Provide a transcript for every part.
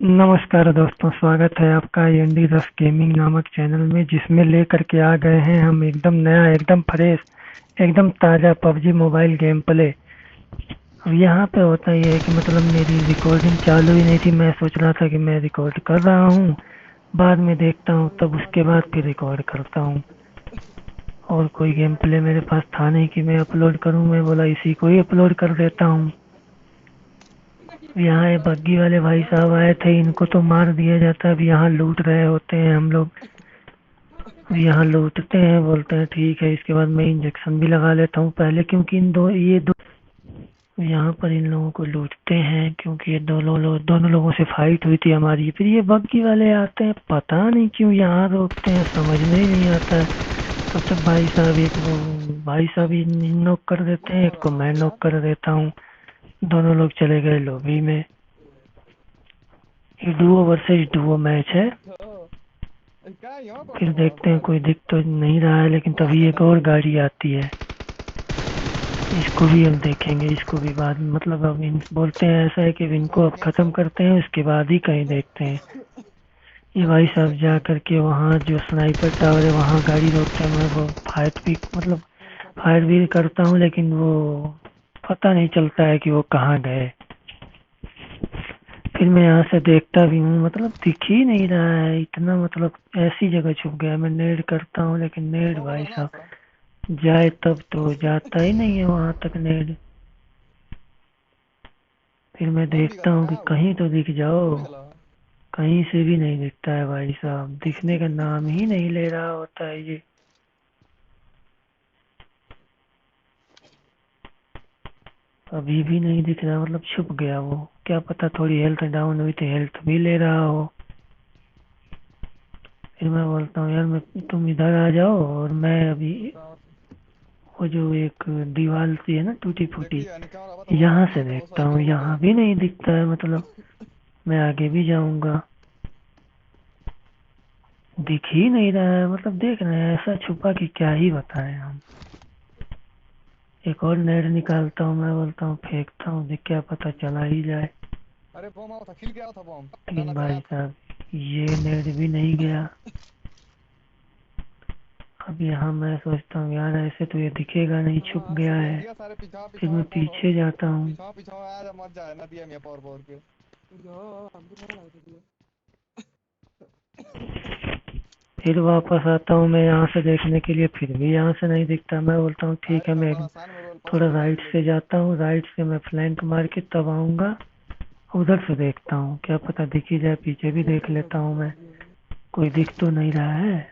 नमस्कार दोस्तों, स्वागत है आपका एनडी रस गेमिंग नामक चैनल में, जिसमें लेकर के आ गए हैं हम एकदम नया, एकदम फ्रेश, एकदम ताज़ा पबजी मोबाइल गेम प्ले। अब यहाँ पे होता ये है कि मतलब मेरी रिकॉर्डिंग चालू ही नहीं थी। मैं सोच रहा था कि मैं रिकॉर्ड कर रहा हूँ, बाद में देखता हूँ, तब उसके बाद फिर रिकॉर्ड करता हूँ। और कोई गेम प्ले मेरे पास था नहीं कि मैं अपलोड करूँ। मैं बोला इसी को ही अपलोड कर देता हूँ। यहाँ ये बग्गी वाले भाई साहब आए थे, इनको तो मार दिया जाता है। अब यहाँ लूट रहे होते हैं हम लोग। अब यहाँ लूटते हैं, बोलते हैं ठीक है। इसके बाद मैं इंजेक्शन भी लगा लेता हूँ पहले, क्योंकि ये दो यहाँ पर इन लोगों को लूटते हैं, क्योंकि ये दोनों लोगों से फाइट हुई थी हमारी। फिर ये बग्गी वाले आते हैं, पता नहीं क्यों यहाँ रोकते हैं, समझ में ही नहीं आता है। तब तक भाई साहब ही नॉक कर देते हैं, एक को मैं नॉक कर देता हूँ। दोनों लोग चले गए लॉबी में। ये डुओ वर्सेस डुओ मैच है। फिर देखते हैं, कोई दिख तो नहीं रहा है, लेकिन तभी एक और गाड़ी आती है। इसको भी हम देखेंगे, इसको भी बाद में, मतलब अब बोलते हैं ऐसा है कि इनको अब खत्म करते हैं, उसके बाद ही कहीं देखते हैं। ये भाई साहब जा करके वहाँ जो स्नाइपर टावर है वहाँ गाड़ी रोकते हैं। मैं वो फायर भी करता हूँ, लेकिन वो पता नहीं चलता है कि वो कहाँ गए। फिर मैं यहाँ से देखता भी हूँ, मतलब दिख ही नहीं रहा है इतना, मतलब ऐसी जगह छुप गया। मैं नेड करता हूँ, लेकिन नेड भाई साहब जाए तब तो जाता ही नहीं है वहां तक नेड। फिर मैं देखता हूँ कि कहीं तो दिख जाओ, कहीं से भी नहीं दिखता है भाई साहब। दिखने का नाम ही नहीं ले रहा होता है ये। अभी भी नहीं दिख रहा, मतलब छुप गया वो। क्या पता थोड़ी हेल्थ डाउन हुई तो हेल्थ भी ले रहा हो। फिर मैं बोलता हूँ यार, मैं तुम इधर आ जाओ, और मैं अभी वो जो एक दीवार सी है ना टूटी फूटी, यहाँ से देखता हूँ। यहाँ भी नहीं दिखता है, मतलब मैं आगे भी जाऊंगा, दिख ही नहीं रहा है। मतलब देख रहे हैं ऐसा छुपा कि क्या ही बताएं हम। एक और नेट निकालता हूँ, मैं बोलता हूँ फेंकता हूँ, देख क्या पता चला ही जाए। लेकिन भाई साहब ये नेट भी नहीं गया। अब यहाँ मैं सोचता हूँ यार, ऐसे तो ये दिखेगा नहीं, छुप गया है। फिर मैं पीछे जाता हूँ, फिर वापस आता हूँ मैं यहाँ से देखने के लिए, फिर भी यहाँ से नहीं दिखता। मैं बोलता हूँ ठीक है, मैं थोड़ा राइट से जाता हूँ, राइट से मैं फ्लैंक मार के तब आऊँगा। उधर से देखता हूँ, क्या पता दिख ही जाए। पीछे भी देख लेता हूँ मैं, कोई दिख तो नहीं रहा है।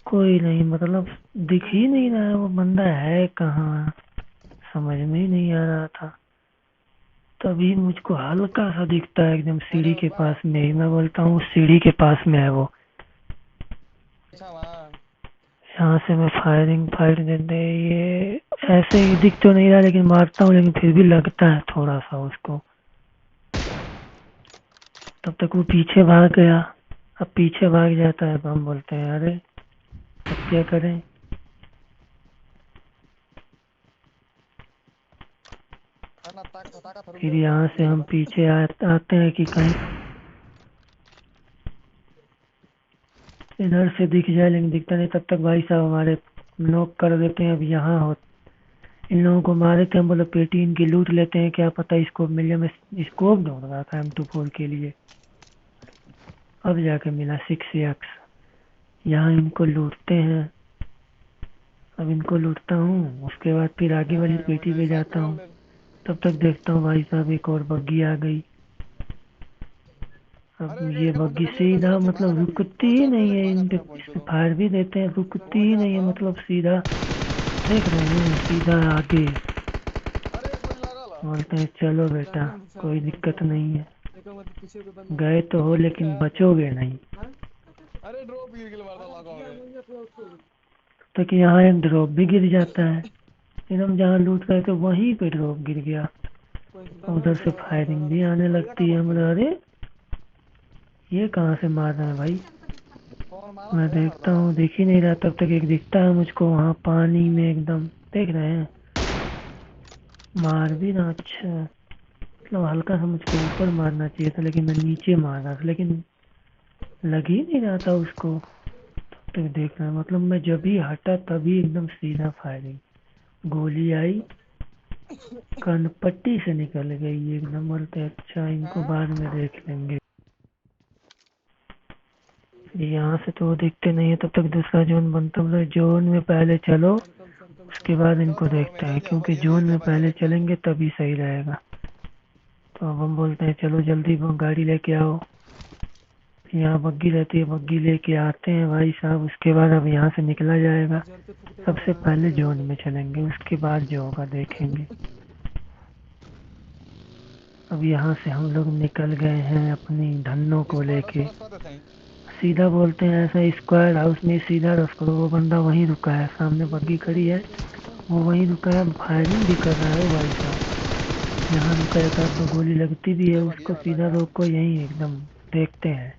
कोई नहीं, मतलब दिख ही नहीं रहा है। वो बंदा है कहाँ, समझ में ही नहीं आ रहा था। तभी मुझको हल्का सा दिखता है, एकदम सीढ़ी के पास में ही। मैं बोलता हूँ सीढ़ी के पास में है वो। यहाँ से मैं फायर देते ये ऐसे ही दिख तो नहीं रहा, लेकिन मारता हूँ, लेकिन फिर भी लगता है थोड़ा सा उसको। तब तक वो पीछे भाग गया। अब पीछे भाग जाता है तो हम बोलते हैं अरे अब क्या करें। फिर यहाँ से हम पीछे आते हैं कि कहीं इधर से दिख जाए, लेकिन दिखता नहीं। तब तक भाई साहब हमारे नॉक कर देते हैं। अब यहाँ हो, इन लोगों को मारे थे हम, बोले पेटी इनकी लूट लेते हैं, क्या पता स्कोप मिले। मैं स्कोप ढूंढ रहा था M24 के लिए, अब जाके मिला 6x। यहाँ इनको लूटते हैं। अब इनको लूटता हूँ, उसके बाद फिर आगे वाली पेटी पे जाता हूँ। तब तक देखता हूँ भाई साहब एक और बग्गी आ गई। अब ये बग्गी सीधा, मतलब रुकती ही नहीं है। इस पे फायर भी देते हैं, रुकती ही नहीं है, मतलब सीधा देख रहे हैं, सीधा आगे। बोलते हैं चलो बेटा, कोई दिक्कत नहीं है, गए तो हो लेकिन बचोगे नहीं। तो कि यहाँ एक ड्रॉप भी गिर जाता है। फिर हम जहाँ लूट रहे थे वहीं पे ड्रॉप गिर गया। उधर से फायरिंग भी आने लगती है। मतलब अरे ये कहाँ से मार रहा है भाई। मैं देखता हूँ, दिख ही नहीं रहा। तब तक एक दिखता है मुझको वहाँ पानी में, एकदम देख रहे हैं, मार भी ना। अच्छा मतलब हल्का सा मुझको ऊपर मारना चाहिए था, लेकिन मैं नीचे मार रहा था, लेकिन लग ही नहीं रहा था उसको। तो देख रहा है, मतलब मैं जब भी हटा तभी एकदम सीधा फायरिंग, गोली आई, कनपट्टी से निकल गई एकदम। बोलते अच्छा इनको बाद में देख लेंगे। यहाँ से तो वो दिखते नहीं है, तब तक दूसरा जोन बनता है। मतलब जोन में पहले चलो, उसके बाद इनको देखते हैं, क्योंकि जोन में पहले चलेंगे तभी सही रहेगा। तो अब हम बोलते हैं चलो जल्दी वो गाड़ी लेके आओ। यहाँ बग्गी रहती है, बग्गी लेके आते हैं भाई साहब। उसके बाद अब यहाँ से निकला जाएगा। सबसे पहले जोन में चलेंगे, उसके बाद जो होगा देखेंगे। अब यहाँ से हम लोग निकल गए हैं अपनी धन्नों को लेके। सीधा बोलते हैं ऐसा स्क्वायर हाउस में सीधा रस करो। वो बंदा वहीं रुका है, सामने बग्गी खड़ी है, वो वहीं रुका है, फायरिंग भी कर रहा है भाई साहब। यहाँ रुका है, तो गोली लगती भी है उसको। सीधा रोको, यहीं एकदम देखते हैं।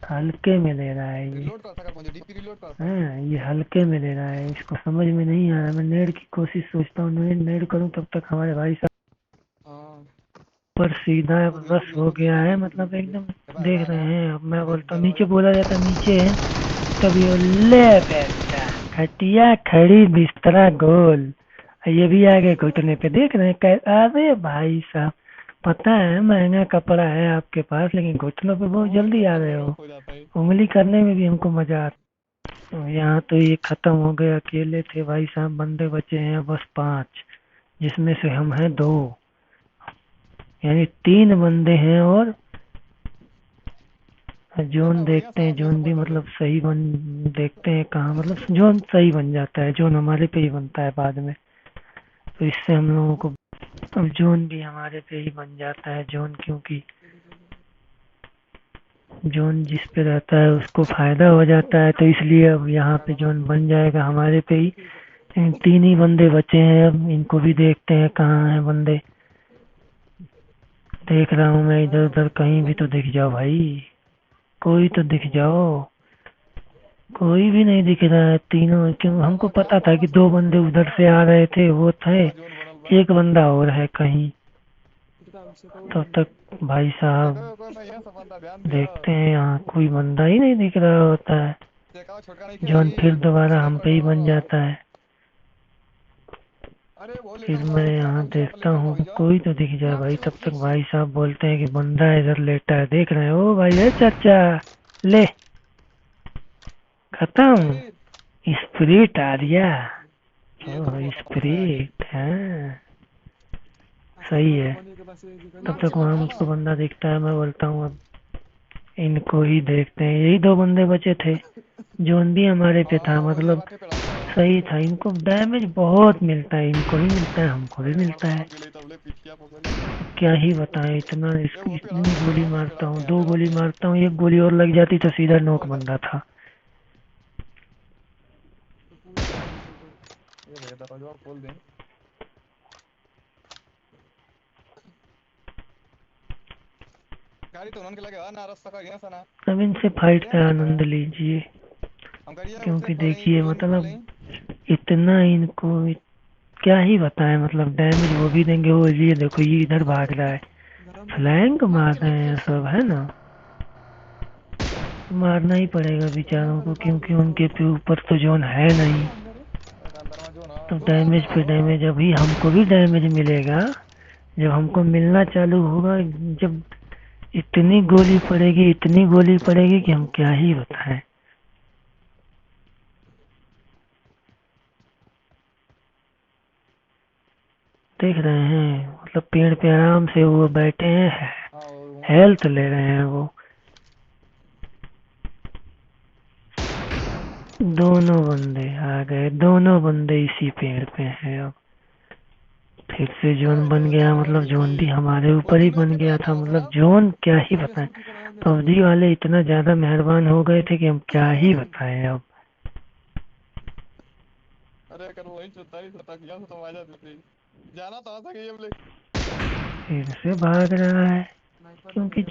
हल्के में ले रहा है ये। हाँ, ये हल्के में ले रहा है, इसको समझ में नहीं आ रहा। मैं नेड की कोशिश सोचता हूँ, नेड करूँ, तब तक हमारे भाई साहब पर सीधा रस हो गया है, मतलब एकदम देख रहे हैं। अब मैं बोलता हूँ नीचे, बोला जाता नीचे है, तभी वो ले बेटा, खटिया खड़ी बिस्तरा गोल। ये भी आगे घुटने पे देख रहे हैं अरे भाई साहब, पता है महंगा कपड़ा है आपके पास, लेकिन घुटनों पे बहुत जल्दी आ रहे हो। उंगली करने में भी हमको मजा आता। तो यहाँ तो ये खत्म हो गए, अकेले थे भाई साहब। बंदे बचे हैं बस 5, जिसमें से हम हैं 2, यानी 3 बंदे हैं। और जोन देखते हैं, जोन भी मतलब सही बन, देखते हैं कहाँ, मतलब जोन सही बन जाता है। जोन हमारे पे ही बनता है बाद में, तो इससे हम लोगों को अब जोन भी हमारे पे ही बन जाता है। जोन क्योंकि जोन जिस पे रहता है उसको फायदा हो जाता है, तो इसलिए अब यहाँ पे जोन बन जाएगा हमारे पे ही। 3 ही बंदे बचे हैं, अब इनको भी देखते हैं कहाँ हैं बंदे। देख रहा हूँ मैं इधर उधर, कहीं भी तो दिख जाओ भाई, कोई तो दिख जाओ। कोई भी नहीं दिख रहा है तीनों। क्यों, हमको पता था कि 2 बंदे उधर से आ रहे थे, वो थे, एक बंदा और है कहीं। तब तक भाई साहब देखते हैं, यहाँ कोई बंदा ही नहीं दिख रहा होता है। जॉन फिर दोबारा हम पे ही बन जाता है। फिर मैं यहाँ देखता हूँ कि कोई तो दिख जाए भाई। तब तक भाई साहब बोलते हैं कि बंदा इधर लेटा है, देख रहे हैं। ओ भाई है चाचा, ले खत्म। स्प्रिट आ गया। ओ स्प्रिट, हाँ सही है। तब तक वहाँ मुझको बंदा दिखता है, मैं बोलता हूँ अब इनको ही देखते हैं। यही 2 बंदे बचे थे। जोन भी हमारे पे था, मतलब सही था। इनको डैमेज बहुत मिलता है, इनको भी मिलता है, हमको भी मिलता है। क्या ही बताएं, इतनी गोली मारता हूँ, 2 गोली मारता हूँ, 1 गोली और लग जाती तो सीधा नॉक बंदा था। अब इनसे फाइट का आनंद लीजिए, क्योंकि देखिए मतलब इतना इनको क्या ही बताएं, मतलब डैमेज वो भी देंगे। वो ये देखो, ये इधर भाग रहा है, फ्लैंक मार रहे हैं सब, है ना। मारना ही पड़ेगा बेचारों को, क्योंकि उनके पे ऊपर तो जोन है नहीं। तो डैमेज पे डैमेज, अभी हमको भी डैमेज मिलेगा जब हमको मिलना चालू होगा। जब इतनी गोली पड़ेगी, इतनी गोली पड़ेगी कि हम क्या ही बताएं। देख रहे हैं, मतलब पेड़ पे आराम से वो बैठे हैं, हेल्थ ले रहे हैं वो। दोनों बंदे आ गए, दोनों बंदे इसी पेड़ पे हैं। अब फिर से जोन बन गया, मतलब जोन भी हमारे ऊपर ही बन गया था। मतलब जोन क्या ही बताएं, पबजी वाले इतना ज्यादा मेहरबान हो गए थे कि हम क्या ही बताएं अब। फिर से भाग रहा है, क्योंकि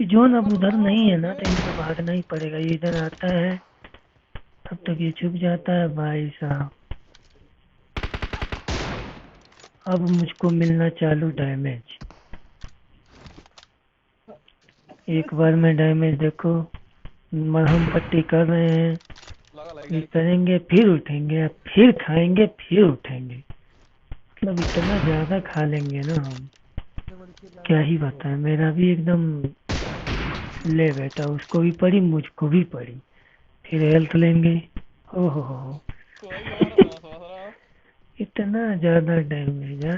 जोन अब उधर नहीं है ना, तो इनको भागना ही पड़ेगा। ये इधर आता है, तब तक ये छुप जाता है भाई साहब। अब मुझको मिलना चालू डैमेज, एक बार में डैमेज देखो। मरहम पट्टी कर रहे हैं, फिर करेंगे, फिर उठेंगे, फिर खाएंगे, फिर उठेंगे। मतलब इतना ज्यादा खा लेंगे ना हम, क्या ही बताएं। मेरा भी एकदम ले बेटा, उसको भी पड़ी, मुझको भी पड़ी। फिर हेल्थ लेंगे। ओहो इतना ज्यादा डैमेज है।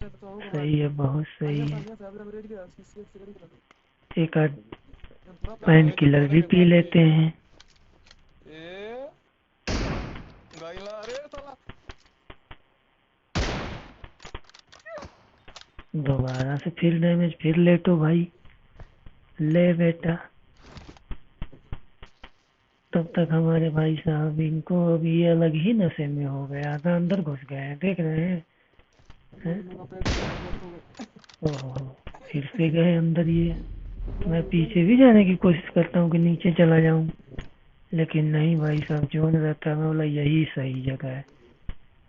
सही है, बहुत सही है। एक आध पैन किलर भी पी लेते हैं। दोबारा से फिर डैमेज, फिर लेटो भाई, ले बेटा। तब तक हमारे भाई साहब, इनको अभी ये अलग ही नशे में हो गए, आधा अंदर घुस गए हैं, देख रहे हैं, ओहो फिर से गए अंदर ये। मैं पीछे भी जाने की कोशिश करता हूँ कि नीचे चला जाऊँ, लेकिन नहीं भाई साहब, जोन रहता है। मैं बोला यही सही जगह है,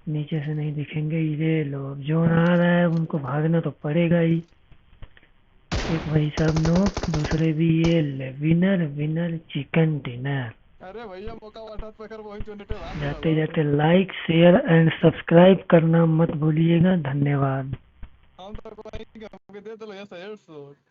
नीचे से नहीं दिखेंगे। ये लोग जोन आ रहा है, उनको भागना तो पड़ेगा ही। एक भाई साहब नो, दूसरे भी ये ले, विनर विनर चिकन डिनर। अरे भैया मौका वाटत पकड़ वही जो नेटे भाग जाते गया जाते लाइक शेयर एंड सब्सक्राइब करना मत भूलिएगा। धन्यवाद। हम तो कोई दे दो ऐसा 150